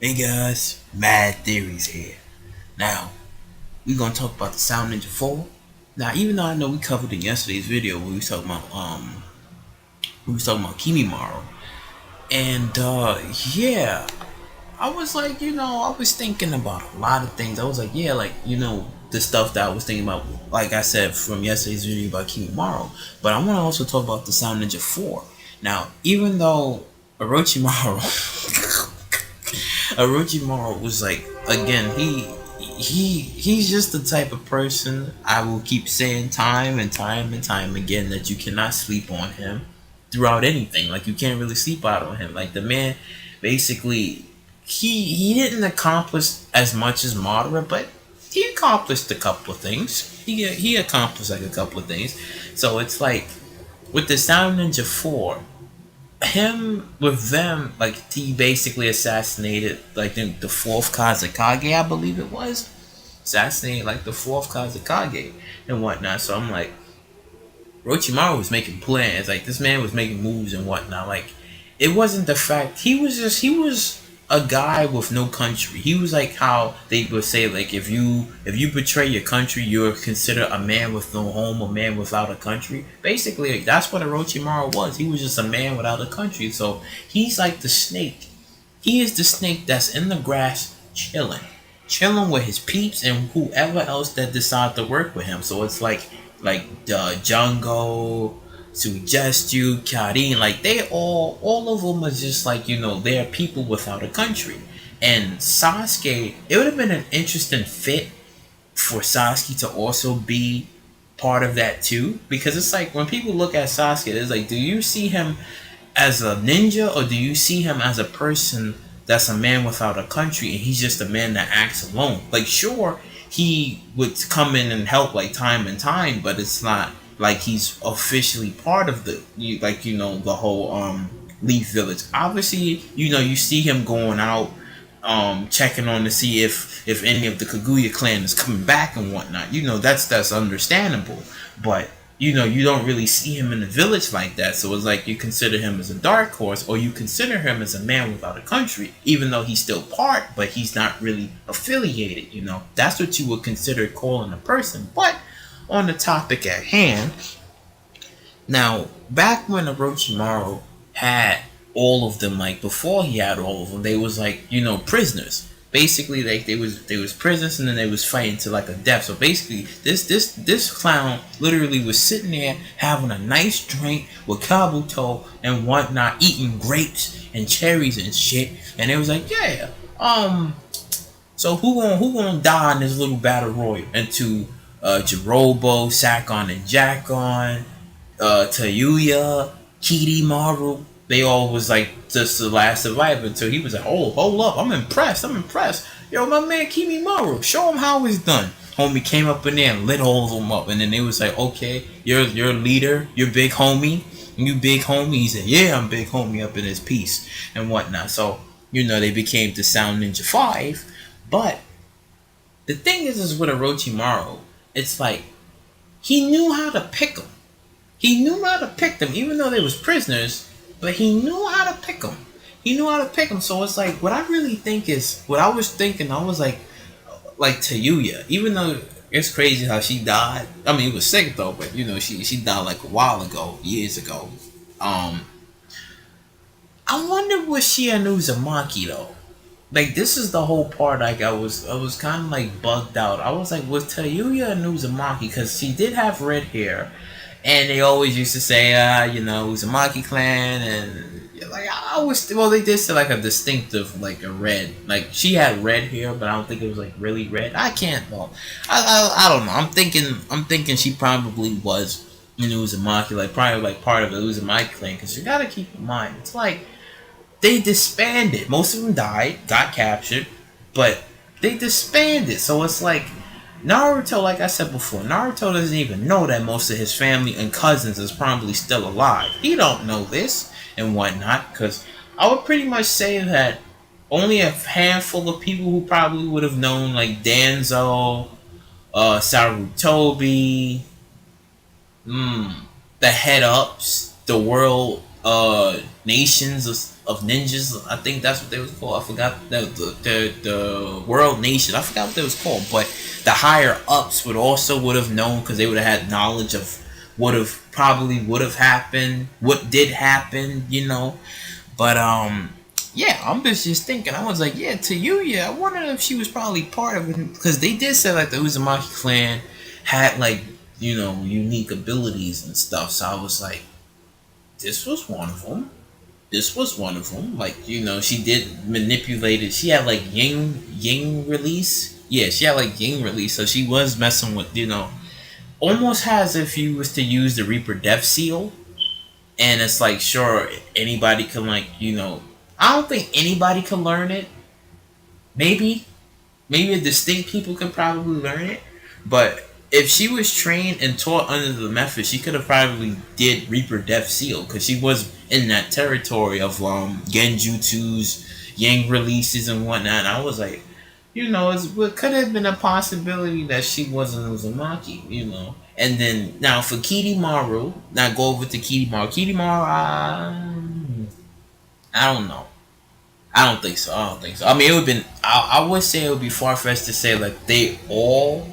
Hey guys, Mad Theories here. Now, we're gonna talk about the Sound Ninja 4. Now, even though I know we covered in yesterday's video when we was talking about Kimimaro. And yeah, I was like, I was thinking about a lot of things. I was like, yeah, like, the stuff that I was thinking about, like I said from yesterday's video about Kimimaro. But I wanna also talk about the Sound Ninja 4. Now, even though Orochimaru Orochimaru was like, again, he's just the type of person I will keep saying time and time and time again that you cannot sleep on him throughout anything. Like, you can't really sleep out on him. Like, the man basically, he didn't accomplish as much as Madara, but he accomplished a couple of things. He accomplished like a couple of things. So it's like with the Sound Ninja 4, him with them, like, he basically assassinated like the fourth Kazekage, I believe it was. Assassinated like the fourth Kazekage and whatnot. So I'm like, Orochimaru was making plans. Like, this man was making moves and whatnot. Like, it wasn't the fact he was a guy with no country. He was like how they would say, like, if you betray your country, you're considered a man with no home, a man without a country. Basically, like, that's what Orochimaru was. He was just a man without a country. So he's like the snake. He is the snake that's in the grass chilling with his peeps and whoever else that decide to work with him. So it's like Jungle, Suggest Karin, like, they all of them are just like, they're people without a country. And Sasuke, it would have been an interesting fit for Sasuke to also be part of that too, because it's like when people look at Sasuke, it's like, do you see him as a ninja or do you see him as a person that's a man without a country and he's just a man that acts alone? Like, sure, he would come in and help like time and time, but it's not like he's officially part of the whole Leaf Village. Obviously, you see him going out, checking on to see if any of the Kaguya clan is coming back and whatnot. That's understandable, but you don't really see him in the village like that. So it's like you consider him as a dark horse, or you consider him as a man without a country, even though he's still part, but he's not really affiliated. That's what you would consider calling a person. But on the topic at hand, now, back when Orochimaru had all of them, like before he had all of them, they was like, prisoners. Basically, like, they was prisoners, and then they was fighting to like a death. So basically, this clown literally was sitting there having a nice drink with Kabuto and whatnot, eating grapes and cherries and shit. And it was like, yeah, so who gonna die in this little battle royal? And to Jirobo, Sakon, and Jakon, Tayuya, Kirimaru, they all was like just the last survivor until he was like, oh, hold up, I'm impressed. Yo, my man Kimimaru, show him how it's done. Homie came up in there and lit all of them up, and then they was like, okay, you're leader, you're big homie, you big homie. He said, yeah, I'm big homie up in his piece and whatnot. So, they became the Sound Ninja 5. But the thing is with Orochimaru, it's like, he knew how to pick them. He knew how to pick them, even though they was prisoners, but he knew how to pick them. He knew how to pick them. So it's like, what I really think is, what I was thinking, I was like Tayuya, even though it's crazy how she died. I mean, it was sick though, but she died like a while ago, years ago. I wonder was she a Uzumaki though? Like, this is the whole part. Like, I was kind of like bugged out. I was like, was Tayuya a Uzumaki? Because she did have red hair. And they always used to say, Uzumaki clan, and like they did say like a distinctive, like a red, like she had red hair, but I don't think it was like really red. I can't, well, I don't know. I'm thinking she probably was an Uzumaki, like probably like part of the Uzumaki clan, because you gotta keep in mind, it's like they disbanded. Most of them died, got captured, but they disbanded. So it's like, Naruto, like I said before, Naruto doesn't even know that most of his family and cousins is probably still alive. He don't know this and whatnot, because I would pretty much say that only a handful of people who probably would have known, like Danzo, Sarutobi, the head ups, the world nations of ninjas. I think that's what they was called. I forgot the world nation. I forgot what they was called. But the higher ups would have known because they would have had knowledge of would have happened, what did happen, you know. But yeah, I'm just thinking. I was like, yeah, to you, yeah. I wonder if she was probably part of it because they did say like the Uzumaki clan had like unique abilities and stuff. So I was like, this was one of them. This was one of them. Like she did manipulate it. She had like yin release. Yeah, she had like yin release. So she was messing with almost as if you was to use the Reaper Death Seal, and it's like sure anybody can I don't think anybody can learn it. Maybe a distinct people could probably learn it, but if she was trained and taught under the method, she could have probably did Reaper Death Seal because she was in that territory of Genjutsu's, Yang releases and whatnot. And I was like, it could have been a possibility that she wasn't Uzumaki, And then now for Kidimaru, now go over to Kidimaru. I don't know. I don't think so. I don't think so. I mean, it would have been. I would say it would be far fetched to say like they all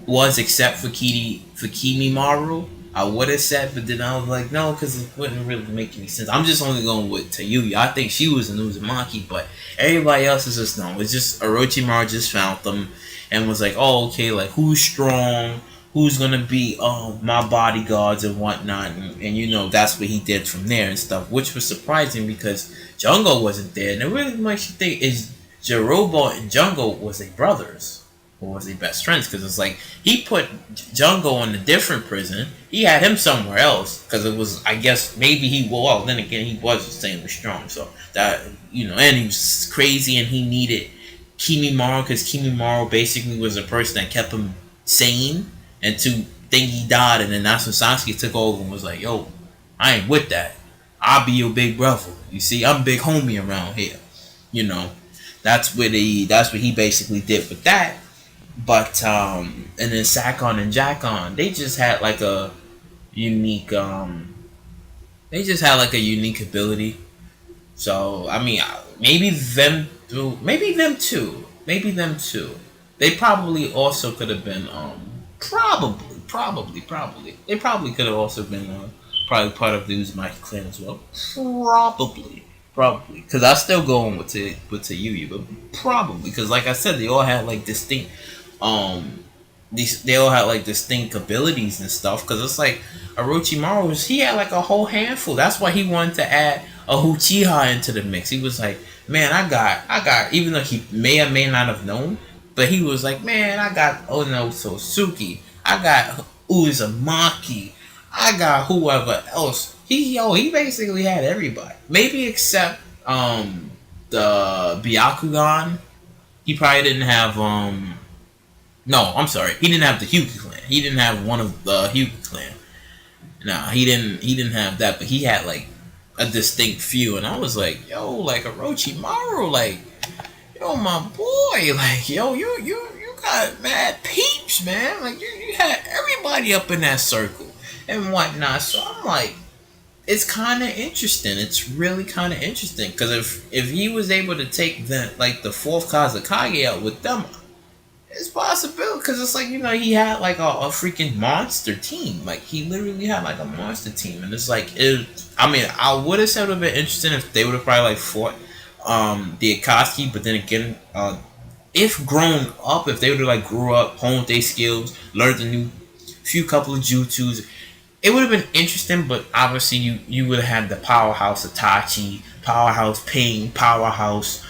was except for Kimimaru. I would have said, but then I was like, no, because it wouldn't really make any sense. I'm just only going with Tayuya. I think she was an Uzumaki, but everybody else is just no. It's just Orochimaru just found them and was like, oh, okay, like who's strong, who's gonna be my bodyguards and whatnot, and that's what he did from there and stuff, which was surprising because Jungo wasn't there, and it really makes you think is Jirobo and Jungo was they brothers or was they best friends? Because it's like he put Jungo in a different prison, he had him somewhere else because it was I guess maybe then again he was extremely strong, so that and he was crazy and he needed Kimimaru because Kimimaru basically was a person that kept him sane. And to think he died, and then that's when Sasuke took over and was like, yo, I ain't with that. I'll be your big brother. You see, I'm big homie around here. That's what he basically did with that. But and then Sakon and Jakon, they just had like a unique ability. So I mean, maybe them too. They probably also could have been Probably. They probably could have also been probably part of the Uzumaki clan as well. Probably. Because I still going with Tayuya, but probably because like I said, they all had like distinct they all had like distinct abilities and stuff. Because it's like Orochimaru, he had like a whole handful. That's why he wanted to add a Uchiha into the mix. He was like, man, I got. Even though he may or may not have known. But he was like, man, I got Onosuke, I got Uzumaki, I got whoever else. He basically had everybody. Maybe except the Byakugan. He probably didn't have no, I'm sorry. He didn't have the Hyuga clan. He didn't have one of the Hyuga clan. Nah, he didn't have that, but he had like a distinct few, and I was like, yo, like Orochimaru, like yo, my boy, like, yo, you got mad peeps, man. Like, you had everybody up in that circle and whatnot. So I'm like, it's kind of interesting. It's really kind of interesting because if he was able to take the fourth Kazakage out with them, it's possible because it's like he had like a freaking monster team. Like he literally had like a monster team, and it's like I mean, I would have said it would have been interesting if they would have probably like fought the Akatsuki, but then again, if grown up, if they would have like grew up, honed their skills, learned a few couple of jutsus, it would have been interesting. But obviously, you would have had the powerhouse Itachi, powerhouse Pain, powerhouse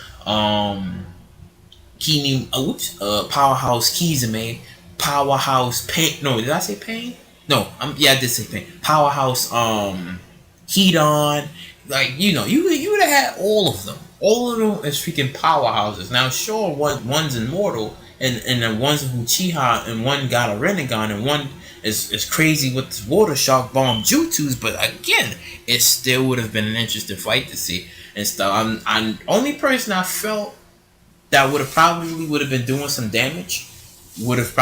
powerhouse Kizame, powerhouse Pain. No, did I say Pain? No, I did say Pain. Powerhouse Hedon. Like you would have had all of them. All of them is freaking powerhouses. Now, sure, one's immortal, and then one's a Uchiha, and one got a Rinnegan, and one is crazy with the water shark bomb jutsus. But again, it still would have been an interesting fight to see and stuff. I'm only person I felt that would have been doing some damage. Would have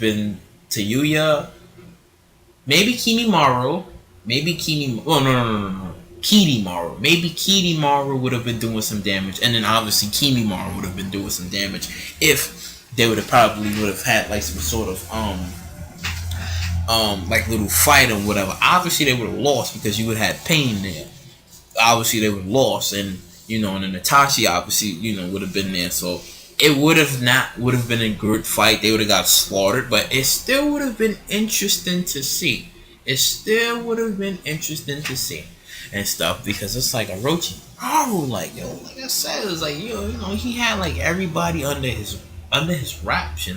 been Tayuya, maybe Kimimaru, maybe Kimi. Oh no. Kidimaru. Maybe Kidimaru would have been doing some damage, and then obviously Kimimaru would have been doing some damage if they would have probably would have had like some sort of like little fight or whatever. Obviously they would have lost because you would have had pain there. Obviously they would have lost, and and then Natashi obviously would have been there, so it would have been a good fight. They would have got slaughtered, but it still would have been interesting to see. It still would have been interesting to see and stuff, because it's like Orochimaru, like like I said, it was like he had like everybody under his raps,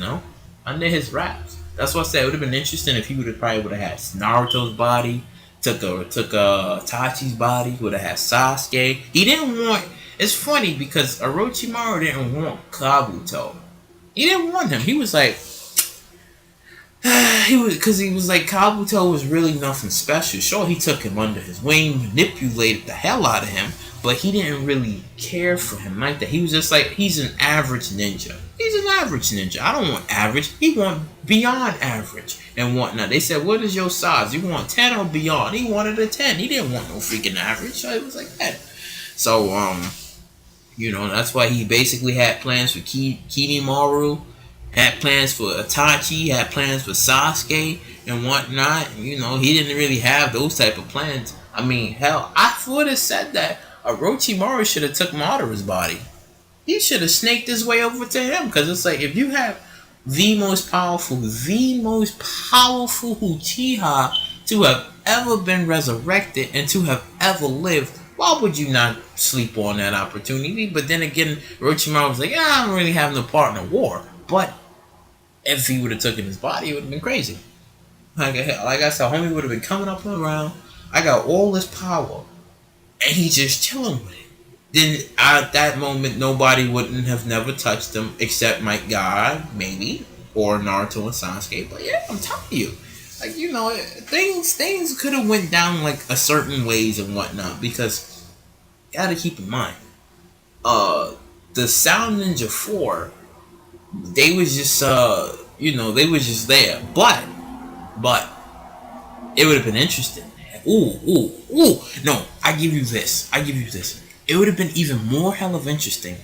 under his raps. That's what I said. It would have been interesting if he probably would have had Naruto's body, took Tachi's body, would have had Sasuke. He didn't want. It's funny because Orochimaru didn't want Kabuto. He didn't want him. He was like, he was like, Kabuto was really nothing special. Sure, he took him under his wing, manipulated the hell out of him, but he didn't really care for him like that. He was just like, he's an average ninja. He's an average ninja. I don't want average. He want beyond average and whatnot. They said, what is your size? You want 10 or beyond? He wanted a 10. He didn't want no freaking average. So it was like that. So, that's why he basically had plans for Kidimaru, had plans for Itachi, had plans for Sasuke and whatnot. He didn't really have those type of plans. I mean, hell, I would have said that Orochimaru should have took Madara's body. He should have snaked his way over to him, because it's like, if you have the most powerful Uchiha to have ever been resurrected and to have ever lived, why would you not sleep on that opportunity? But then again, Orochimaru was like, I don't really have no part in the war. But if he would have taken his body, it would have been crazy. Like I said, homie would have been coming up and around. I got all this power, and he's just chilling with it. Then at that moment, nobody wouldn't have never touched him except Mike God, maybe, or Naruto and Sasuke. But yeah, I'm telling you, like things could have went down like a certain ways and whatnot, because you gotta keep in mind, the Sound Ninja 4, they was just they was just there, but it would have been interesting. Ooh. No, I give you this. It would have been even more hell of interesting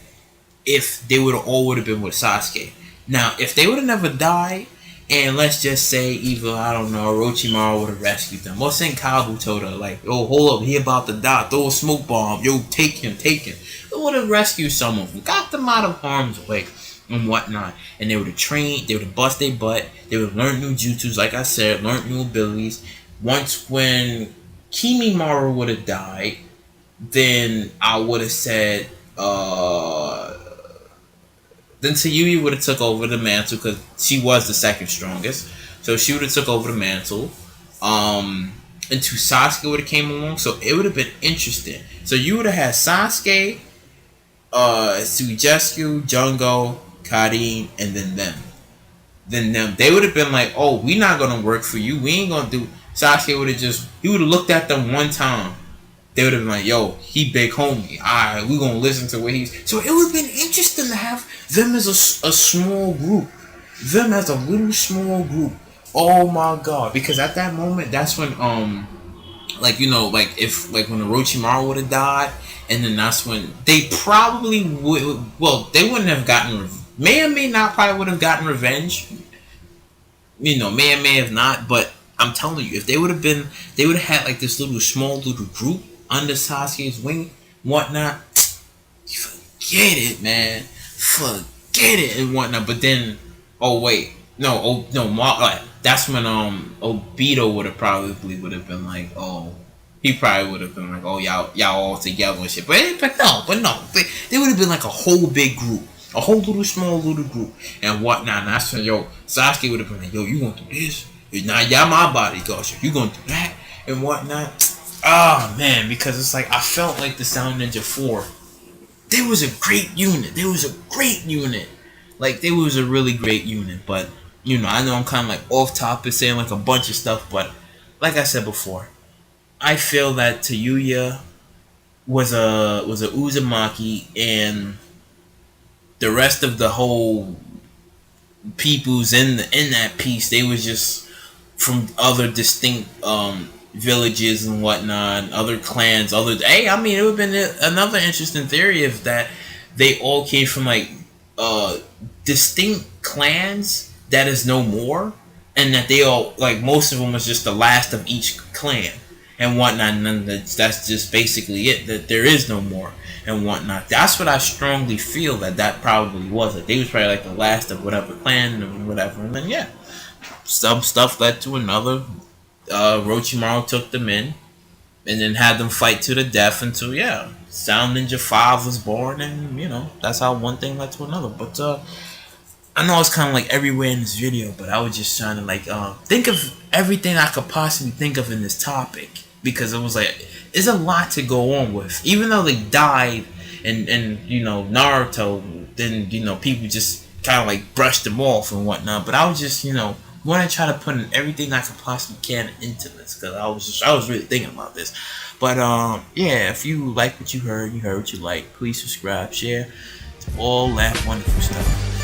if they would have been with Sasuke. Now, if they would have never died, and let's just say either, I don't know, Orochimaru would have rescued them, or sent Kabuto to like, oh, hold up, he about to die, throw a smoke bomb, yo, take him. They would have rescued some of them, got them out of harm's way and whatnot, and they would have trained, they would have bust their butt, they would have learned new jutsus, like I said, learned new abilities. Once when Kimimaru would have died, then I would have said, then Tsuyuya would have took over the mantle, because she was the second strongest. So she would have took over the mantle. And Sasuke would have came along. So it would have been interesting. So you would have had Sasuke, Suigetsu, Jungo, Karin, and then them. They would have been like, oh, we not gonna work for you. We ain't gonna do. Sasuke would have he would have looked at them one time. They would have been like, yo, he big homie. Alright, we gonna listen to what he's. So it would have been interesting to have them as a small group. Them as a little small group. Oh my god. Because at that moment, that's when, when Orochimaru would have died, and then that's when they probably would, they wouldn't have gotten, may or may not probably would have gotten revenge. May or may have not, but I'm telling you, if they would have had like this small little group under Sasuke's wing, whatnot, forget it, man. Forget it and whatnot. But then, that's when Obito would have been like, oh, he probably would have been like, oh, y'all all together and shit. But no, they would have been like a whole big group, a whole small little group and whatnot. And that's when Sasuke would have been like, yo, you gonna do this? Now y'all my bodyguard, so you gonna do that and whatnot. Oh man, because it's like I felt like the Sound Ninja 4, they was a great unit. Like they was a really great unit. But I know I'm kind of like off topic saying like a bunch of stuff, but like I said before, I feel that Tsuyuya was a Uzumaki, and the rest of the whole peoples in that piece, they was just from other distinct villages and whatnot, other clans, other. Hey, I mean, it would have been another interesting theory if that they all came from like uh distinct clans that is no more, and that they all like most of them was just the last of each clan and whatnot, and then that's just basically it. That there is no more and whatnot. That's what I strongly feel that probably was. Like they was probably like the last of whatever clan and whatever, and then yeah, some stuff led to another. Orochimaru took them in, and then had them fight to the death until yeah, Sound Ninja 5 was born, and you know that's how one thing led to another. But I know it's kind of like everywhere in this video, but I was just trying to like think of everything I could possibly think of in this topic, because it was like there's a lot to go on with. Even though they died, and you know Naruto, then you know people just kind of like brushed them off and whatnot. But I was just want to try to put in everything I could possibly can into this, because I was really thinking about this. But yeah, if you like what you heard what you like. Please subscribe, share, all that wonderful stuff.